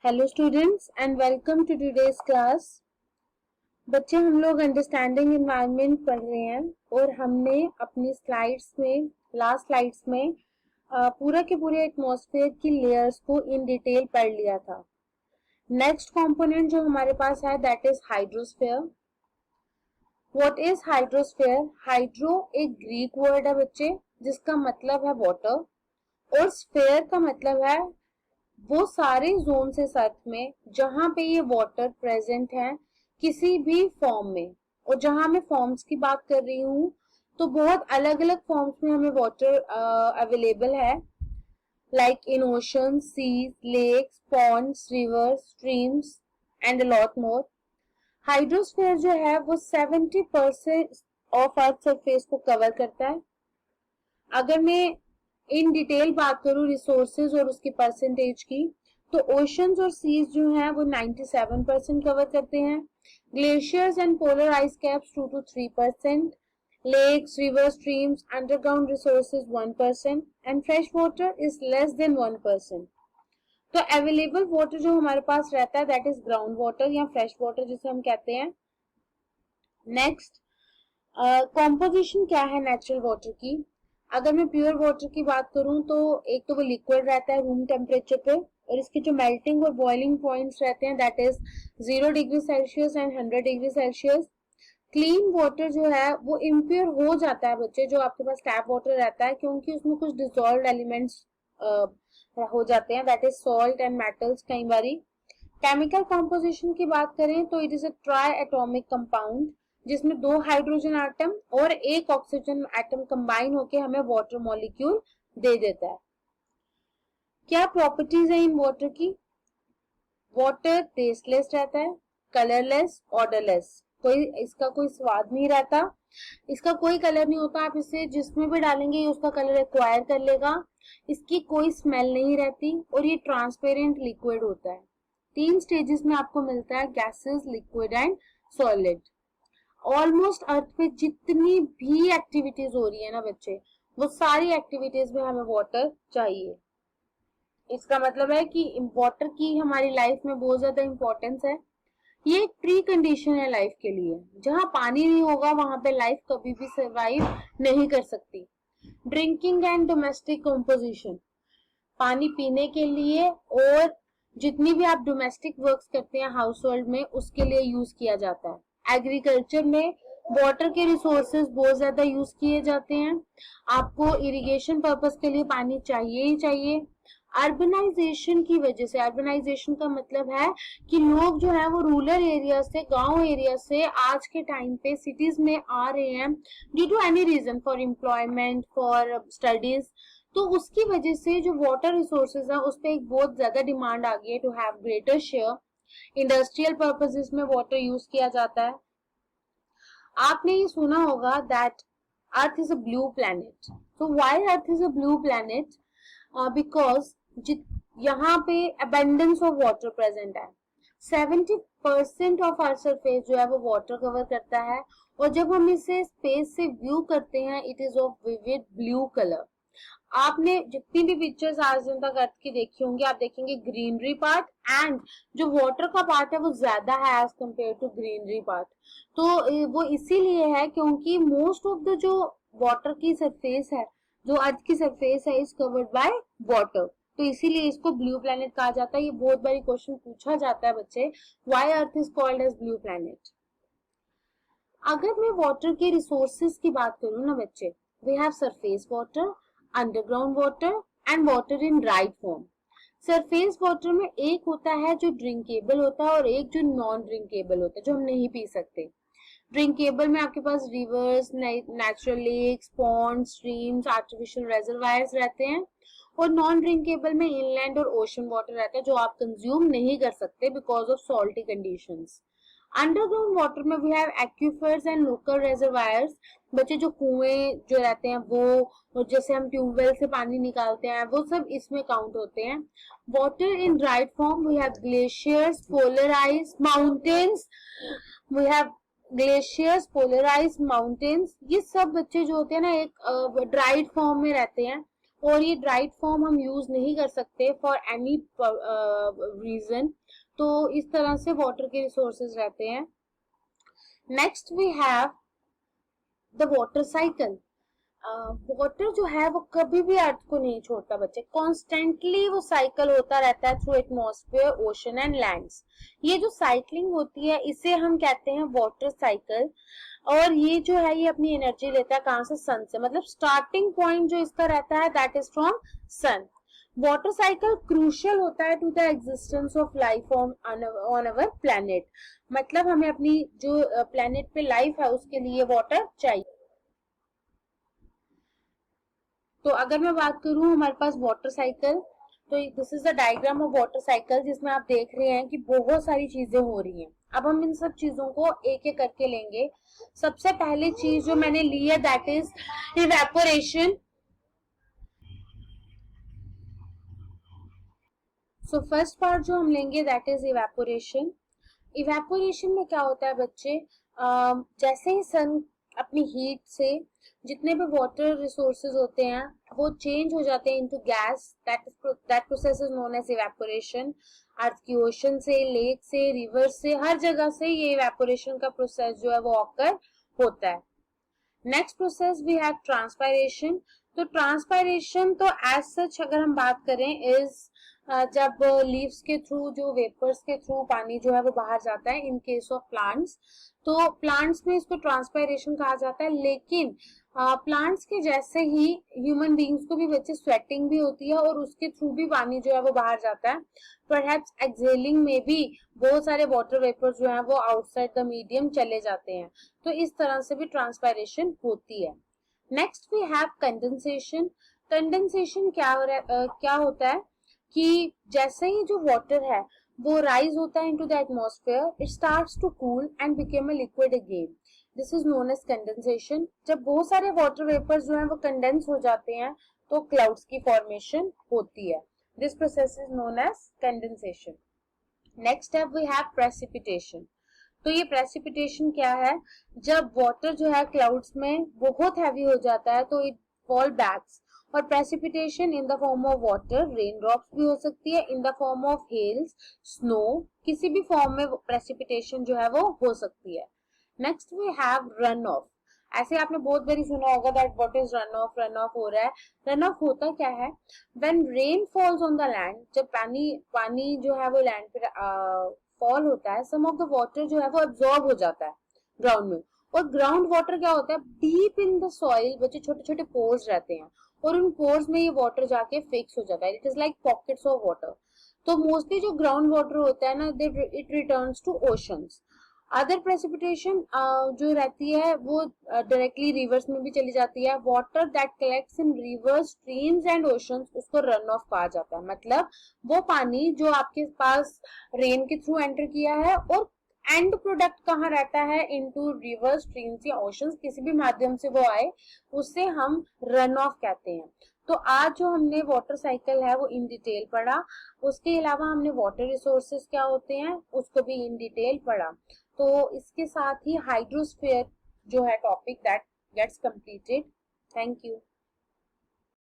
Hello students and welcome to today's class. बच्चे हम लोग अंडरस्टैंडिंग एनवायरनमेंट पढ़ रहे हैं और हमने अपनी स्लाइड्स में लास्ट स्लाइड्स में पूरा के पूरे एटमॉस्फेयर की लेयर्स को इन डिटेल पढ़ लिया था। नेक्स्ट कंपोनेंट जो हमारे पास है that is hydrosphere. What is hydrosphere? Hydro एक ग्रीक वर्ड है बच्चे जिसका मतलब है वाटर और स्फेयर का मतलब है वो सारे जोन से अर्थ में जहां पे ये वाटर प्रेजेंट है किसी भी फॉर्म में। और जहां मैं फॉर्म्स की बात कर रही हूँ तो बहुत अलग अलग फॉर्म्स में हमें वाटर अवेलेबल है, like in oceans, seas, lakes, ponds, rivers, streams and a lot more. Hydrosphere जो है वो 70% ऑफ अर्थ सरफेस को कवर करता है। अगर मैं इन डिटेल बात करूं रिसोर्सेज और उसकी परसेंटेज की तो ओशंस और सीज जो हैं वो 97% कवर करते हैं, glaciers and polar ice caps 2 to 3%, lakes, river, streams, underground resources 1% and fresh water is less than 1%। तो अवेलेबल वाटर जो हमारे पास रहता है दैट इज ग्राउंड वाटर या फ्रेश वाटर जिसे हम कहते हैं। नेक्स्ट, कॉम्पोजिशन क्या है नेचुरल वाटर की? अगर मैं प्योर वाटर की बात करूं तो एक तो वो लिक्विड रहता है रूम टेम्परेचर पे और इसके जो मेल्टिंग और बॉइलिंग पॉइंट्स रहते हैं that is 0 degree Celsius and 100 degree Celsius. Clean water जो है वो इम्प्योर हो जाता है बच्चे जो आपके पास टैप वाटर रहता है, क्योंकि उसमें कुछ डिसॉल्व्ड एलिमेंट्स हो जाते हैं that is salt and metals कई बारी। केमिकल कॉम्पोजिशन की बात करें तो it is a try atomic compound जिसमें 2 हाइड्रोजन एटम और 1 ऑक्सीजन एटम कंबाइन होकर हमें वाटर मॉलिक्यूल दे देता है। क्या प्रॉपर्टीज है इन वाटर की? वाटर टेस्टलेस रहता है, कलरलेस, ऑर्डरलेस, इसका कोई स्वाद नहीं रहता, इसका कोई कलर नहीं होता, आप इसे जिसमें भी डालेंगे उसका कलर एक्वायर कर लेगा, इसकी कोई स्मेल नहीं रहती और ये ट्रांसपेरेंट लिक्विड होता है। 3 स्टेजेस में आपको मिलता है, gases, liquid and solid. Almost earth पे जितनी भी एक्टिविटीज हो रही है ना बच्चे, वो सारी एक्टिविटीज में हमें वाटर चाहिए। इसका मतलब है कि वाटर की हमारी लाइफ में बहुत ज्यादा इंपॉर्टेंस है। ये एक प्री कंडीशन है लाइफ के लिए। जहां पानी नहीं होगा वहां पे लाइफ कभी भी सरवाइव नहीं कर सकती। ड्रिंकिंग एंड डोमेस्टिक कंपोजिशन, पानी पीने के लिए और जितनी भी आप डोमेस्टिक वर्क्स करते हैं हाउस होल्ड में उसके लिए यूज किया जाता है। एग्रीकल्चर में वाटर के रिसोर्सेज बहुत ज्यादा यूज किए जाते हैं, आपको इरिगेशन पर्पस के लिए पानी चाहिए ही चाहिए। अर्बनाइजेशन की वजह से, अर्बनाइजेशन का मतलब है कि लोग जो है वो रूरल एरिया से, गांव एरिया से आज के टाइम पे सिटीज में आ रहे हैं due to any reason, for employment, for studies. तो उसकी वजह से जो वाटर रिसोर्सेज है उस पर एक बहुत ज्यादा डिमांड आ गई है to have greater share. Industrial purposes में वाटर यूज किया जाता है। आपने ये सुना होगा that earth is a blue planet. तो why earth is a blue planet? Because यहाँ पे अबेंडेंस ऑफ वाटर प्रेजेंट है। 70% ऑफ आवर सरफेस जो है वो वाटर कवर करता है और जब हम इसे स्पेस से व्यू करते हैं it is of vivid blue colour. आपने जितनी भी पिक्चर्स आज दिन तक अर्थ की देखी होंगी आप देखेंगे ग्रीनरी पार्ट एंड जो वाटर का पार्ट है वो ज्यादा है as compare to greenery part. तो वो इसीलिए है क्योंकि मोस्ट ऑफ द जो वाटर की सरफेस है, जो अर्थ की सरफेस है, इज कवर्ड बाय वाटर, तो इसीलिए इसको ब्लू प्लैनेट कहा जाता है। ये बहुत बारी क्वेश्चन पूछा जाता है बच्चे, why earth is called as blue planet. अगर मैं वाटर के रिसोर्सेज की बात करूं ना बच्चे, we have surface water, underground water and water in right form. Surface water में एक होता है जो ड्रिंकेबल होता है और एक जो नॉन ड्रिंकेबल होता है, जो हम नहीं पी सकते। ड्रिंकेबल में आपके पास rivers, natural lakes, pond, streams, artificial reservoirs रहते हैं और नॉन ड्रिंकेबल में इनलैंड और ओशन वाटर रहता है जो आप कंज्यूम नहीं कर सकते because of salty conditions. Underground water में we have aquifers and local reservoirs. बच्चे जो कुएं जो रहते हैं वो, और जैसे हम ट्यूबवेल से पानी निकालते हैं, वो सब इसमें काउंट होते हैं। Water in right form we have glaciers, polar ice, mountains, we have glaciers, polar ice, mountains. ये सब बच्चे जो होते हैं ना एक ड्राइड फॉर्म में रहते हैं और ये ड्राइड फॉर्म हम यूज नहीं कर सकते फॉर एनी रीजन। तो इस तरह से वाटर के रिसोर्सेज रहते हैं। Next we have the water cycle. Water जो है वो कभी भी अर्थ को नहीं छोड़ता बच्चे, कॉन्स्टेंटली वो साइकिल होता रहता है through atmosphere, ocean and lands. ये जो साइकिलिंग होती है इसे हम कहते हैं वाटर साइकिल। और ये जो है ये अपनी एनर्जी लेता है कहां से? सन से। मतलब स्टार्टिंग पॉइंट जो इसका रहता है that is from sun. Water cycle crucial होता है to the existence of life on our planet. मतलब हमें अपनी जो प्लेनेट पे लाइफ है उसके लिए वाटर चाहिए। तो अगर मैं बात करूं हमारे पास वाटर साइकिल, तो this is the diagram of water cycle जिसमें आप देख रहे हैं कि बहुत सारी चीजें हो रही हैं। अब हम इन सब चीजों को एक एक करके लेंगे। सबसे पहली चीज जो मैंने ली है that is evaporation. So first part जो हम लेंगे दैट इज इवेपोरेशन। इवेपोरेशन में क्या होता है बच्चे, जैसे ही सन अपनी हीट से जितने भी वाटर रिसोर्सेज होते हैं वो चेंज हो जाते हैं into gas, that process is known as evaporation. Earth की ओशन से, लेक से, रिवर से, हर जगह से ये इवेपोरेशन का प्रोसेस जो है वो ऑकर होता है। Next process we have transpiration. तो ट्रांसपायरेशन तो एज सच अगर हम बात करें इज जब लीव्स के थ्रू जो वेपर्स के थ्रू पानी जो है वो बाहर जाता है इन केस ऑफ प्लांट्स, तो प्लांट्स में इसको ट्रांसपायरेशन कहा जाता है। लेकिन प्लांट्स के जैसे ही ह्यूमन बींग्स को भी बच्चे स्वेटिंग भी होती है और उसके थ्रू भी पानी जो है वो बाहर जाता है। परहैप्स एक्सहेलिंग में भी बहुत सारे वाटर वेपर्स जो है वो आउटसाइड द मीडियम चले जाते हैं। तो इस तरह से भी ट्रांसपायरेशन होती है। Next we have condensation. Condensation क्या होता है कि जैसे ही जो वाटर है वो राइज होता है into the atmosphere, it starts to cool and became a liquid again. This is known as condensation. जब बहुत सारे वाटर वेपर्स जो हैं वो कंडेंस हो जाते हैं तो क्लाउड्स की फॉर्मेशन होती है। This process is known as condensation. Next step we have precipitation. तो ये प्रेसिपिटेशन क्या है? जब वाटर जो है क्लाउड्स में बहुत हैवी हो जाता है तो इट फॉल बैक्स। और precipitation in the form of water, rain drops भी हो सकती है, in the form of hails, snow, किसी भी फॉर्म में प्रेसिपिटेशन जो है वो हो सकती है। Next we have run off. ऐसे आपने बहुत बारी सुना होगा that what is run off, run off हो रहा है। रन ऑफ होता क्या है? When rain falls on the land, जब पानी जो है वो लैंड पे फॉल होता है, सम ऑफ द वाटर जो है वो एब्जॉर्ब हो जाता है ग्राउंड में। और ग्राउंड वाटर क्या होता है? डीप इन द सॉइल बच्चे छोटे छोटे पोर्स रहते हैं और उन पोर्स में ये वाटर जाके फिक्स हो जाता है। It is like pockets of water. तो मोस्टली जो ग्राउंड वाटर होता है ना it returns to oceans. Other precipitation जो रहती है वो डायरेक्टली रिवर्स में भी चली जाती है। Water that collects in reverse, streams and oceans उसको रन ऑफ कहा जाता है। मतलब वो पानी जो आपके पास रेन के थ्रू एंटर किया है और एंड प्रोडक्ट कहाँ रहता है? इनटू रिवर, स्ट्रीम्स या ओशंस, किसी भी माध्यम से वो आए उसे हम रन ऑफ कहते हैं। तो आज जो हमने वाटर साइकिल है वो इन डिटेल पढ़ा। उसके अलावा हमने वाटर रिसोर्सेज क्या होते हैं उसको भी इन डिटेल पढ़ा। तो इसके साथ ही हाइड्रोस्फीयर जो है topic that gets completed. Thank you.